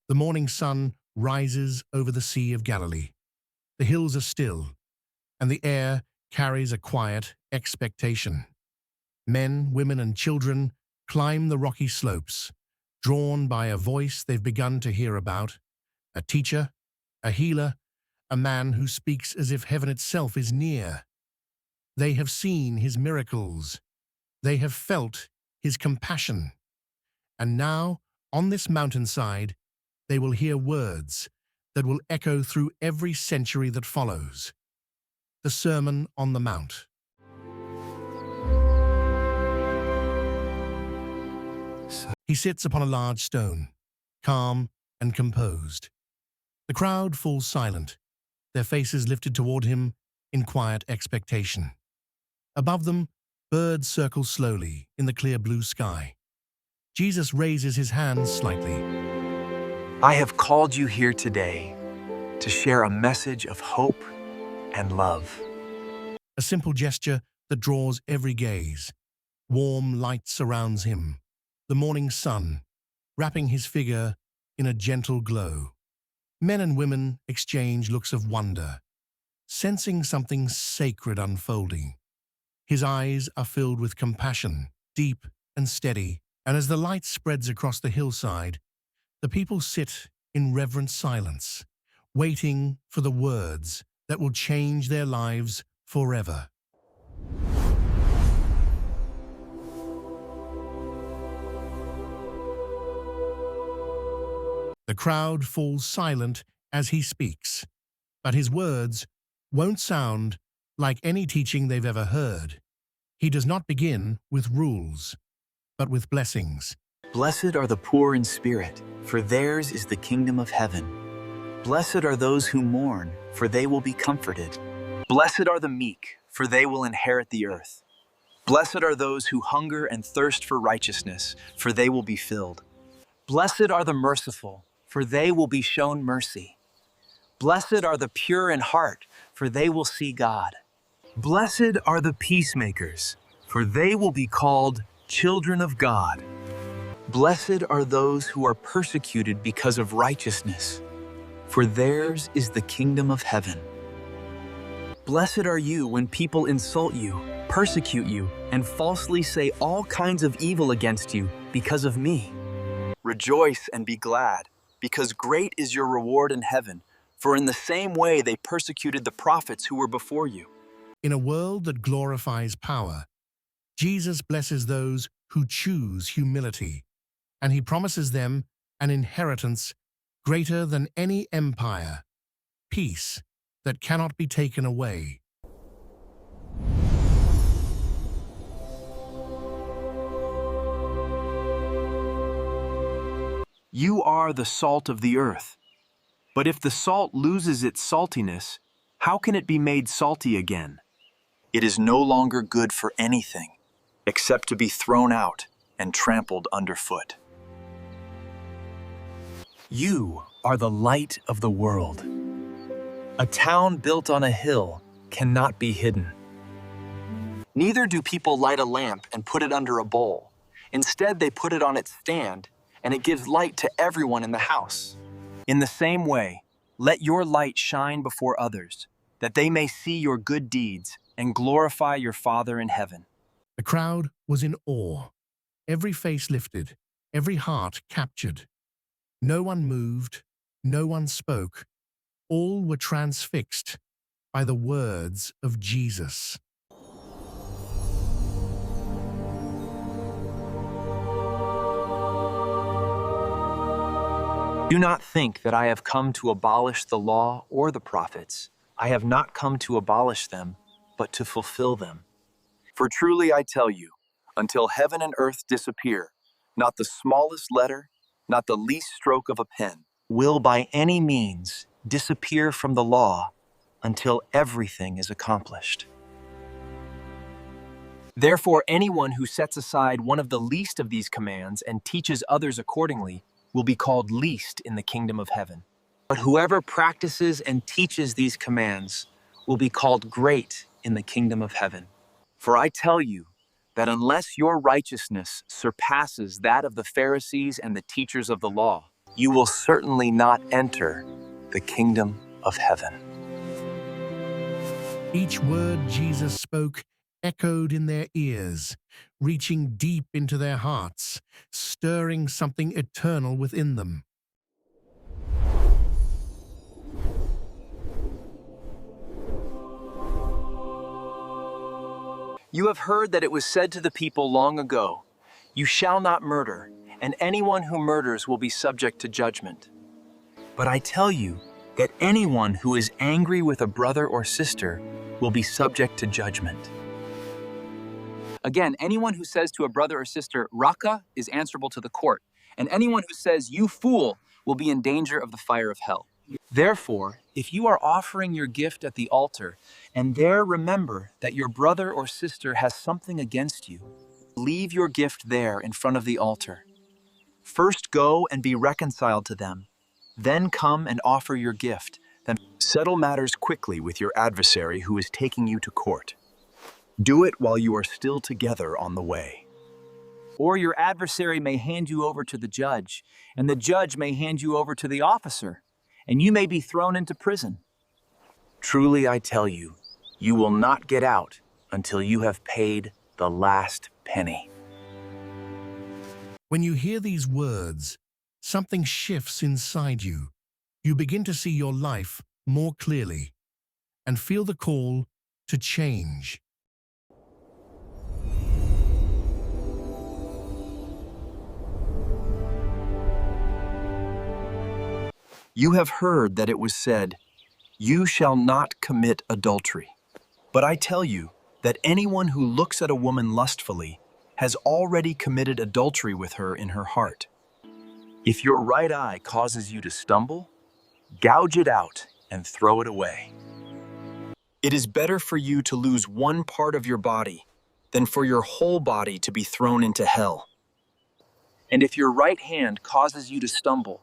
The morning sun rises over the Sea of Galilee. The hills are still, and the air carries a quiet expectation. Men, women, and children climb the rocky slopes, drawn by a voice they've begun to hear about, a teacher, a healer, a man who speaks as if heaven itself is near. They have seen his miracles. They have felt his compassion. And now, on this mountainside, they will hear words that will echo through every century that follows. The Sermon on the Mount. He sits upon a large stone, calm and composed. The crowd falls silent, their faces lifted toward him in quiet expectation. Above them, birds circle slowly in the clear blue sky. Jesus raises his hands slightly. I have called you here today to share a message of hope and love. A simple gesture that draws every gaze. Warm light surrounds him, the morning sun, wrapping his figure in a gentle glow. Men and women exchange looks of wonder, sensing something sacred unfolding. His eyes are filled with compassion, deep and steady, and as the light spreads across the hillside, the people sit in reverent silence, waiting for the words that will change their lives forever. The crowd falls silent as he speaks, but his words won't sound like any teaching they've ever heard. He does not begin with rules, but with blessings. Blessed are the poor in spirit, for theirs is the kingdom of heaven. Blessed are those who mourn, for they will be comforted. Blessed are the meek, for they will inherit the earth. Blessed are those who hunger and thirst for righteousness, for they will be filled. Blessed are the merciful, for they will be shown mercy. Blessed are the pure in heart, for they will see God. Blessed are the peacemakers, for they will be called children of God. Blessed are those who are persecuted because of righteousness, for theirs is the kingdom of heaven. Blessed are you when people insult you, persecute you, and falsely say all kinds of evil against you because of me. Rejoice and be glad, because great is your reward in heaven, for in the same way they persecuted the prophets who were before you. In a world that glorifies power, Jesus blesses those who choose humility, and he promises them an inheritance greater than any empire, peace that cannot be taken away. You are the salt of the earth. But if the salt loses its saltiness, how can it be made salty again? It is no longer good for anything, except to be thrown out and trampled underfoot. You are the light of the world. A town built on a hill cannot be hidden. Neither do people light a lamp and put it under a bowl. Instead, they put it on its stand, and it gives light to everyone in the house. In the same way, let your light shine before others, that they may see your good deeds and glorify your Father in heaven. The crowd was in awe, every face lifted, every heart captured. No one moved, no one spoke. All were transfixed by the words of Jesus. Do not think that I have come to abolish the law or the prophets. I have not come to abolish them, but to fulfill them. For truly I tell you, until heaven and earth disappear, not the smallest letter, not the least stroke of a pen, will by any means disappear from the law until everything is accomplished. Therefore, anyone who sets aside one of the least of these commands and teaches others accordingly will be called least in the kingdom of heaven. But whoever practices and teaches these commands will be called great in the kingdom of heaven. For I tell you that unless your righteousness surpasses that of the Pharisees and the teachers of the law, you will certainly not enter the kingdom of heaven. Each word Jesus spoke echoed in their ears, reaching deep into their hearts, stirring something eternal within them. You have heard that it was said to the people long ago, "You shall not murder, and anyone who murders will be subject to judgment." But I tell you that anyone who is angry with a brother or sister will be subject to judgment. Again, anyone who says to a brother or sister, "Raka," is answerable to the court, and anyone who says, "You fool," will be in danger of the fire of hell. Therefore, if you are offering your gift at the altar, and there remember that your brother or sister has something against you, leave your gift there in front of the altar. First go and be reconciled to them, then come and offer your gift. Then settle matters quickly with your adversary who is taking you to court. Do it while you are still together on the way. Or your adversary may hand you over to the judge, and the judge may hand you over to the officer, and you may be thrown into prison. Truly, I tell you, you will not get out until you have paid the last penny. When you hear these words, something shifts inside you. You begin to see your life more clearly and feel the call to change. You have heard that it was said, "You shall not commit adultery." But I tell you that anyone who looks at a woman lustfully has already committed adultery with her in her heart. If your right eye causes you to stumble, gouge it out and throw it away. It is better for you to lose one part of your body than for your whole body to be thrown into hell. And if your right hand causes you to stumble,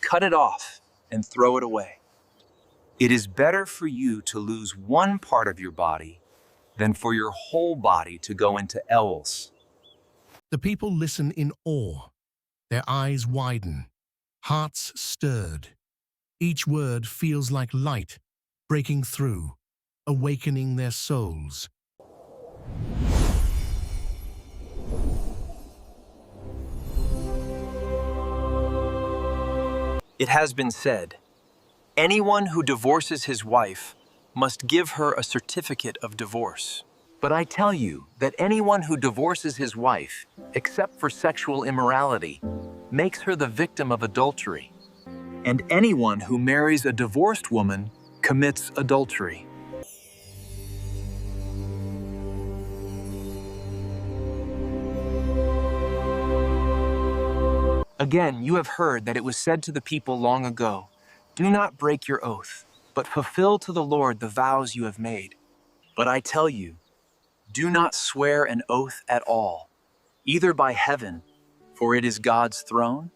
cut it off and throw it away. It is better for you to lose one part of your body than for your whole body to go into El's. The people listen in awe. Their eyes widen, hearts stirred. Each word feels like light breaking through, awakening their souls. It has been said, anyone who divorces his wife must give her a certificate of divorce. But I tell you that anyone who divorces his wife, except for sexual immorality, makes her the victim of adultery. And anyone who marries a divorced woman commits adultery. Again, you have heard that it was said to the people long ago, "Do not break your oath, but fulfill to the Lord the vows you have made." But I tell you, do not swear an oath at all, either by heaven, for it is God's throne,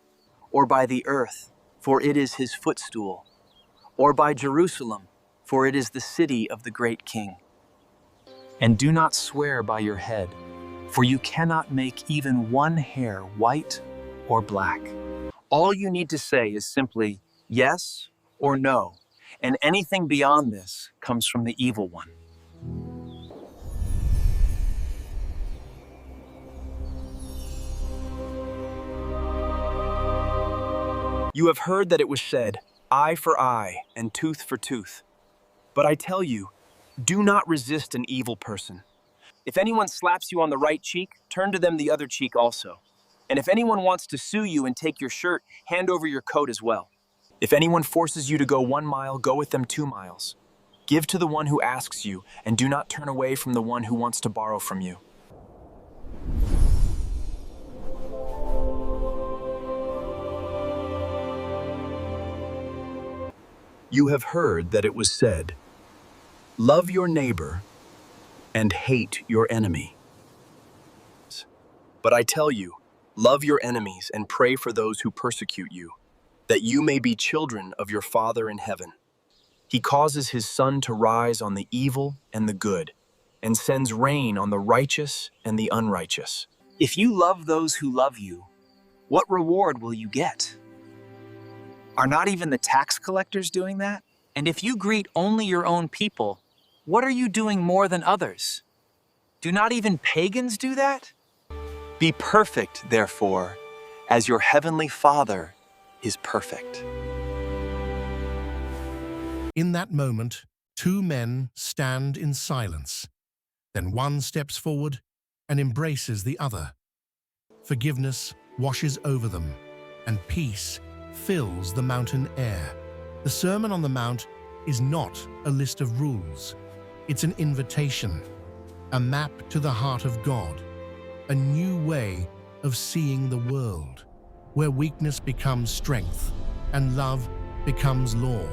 or by the earth, for it is his footstool, or by Jerusalem, for it is the city of the great king. And do not swear by your head, for you cannot make even one hair white or black. All you need to say is simply yes or no, and anything beyond this comes from the evil one. You have heard that it was said, "Eye for eye and tooth for tooth." But I tell you, do not resist an evil person. If anyone slaps you on the right cheek, turn to them the other cheek also. And if anyone wants to sue you and take your shirt, hand over your coat as well. If anyone forces you to go 1 mile, go with them 2 miles. Give to the one who asks you, and do not turn away from the one who wants to borrow from you. You have heard that it was said, "Love your neighbor and hate your enemy." But I tell you, love your enemies and pray for those who persecute you, that you may be children of your Father in heaven. He causes his sun to rise on the evil and the good, and sends rain on the righteous and the unrighteous. If you love those who love you, what reward will you get? Are not even the tax collectors doing that? And if you greet only your own people, what are you doing more than others? Do not even pagans do that? Be perfect, therefore, as your heavenly Father is perfect. In that moment, two men stand in silence. Then one steps forward and embraces the other. Forgiveness washes over them, and peace fills the mountain air. The Sermon on the Mount is not a list of rules. It's an invitation, a map to the heart of God, a new way of seeing the world, where weakness becomes strength and love becomes law.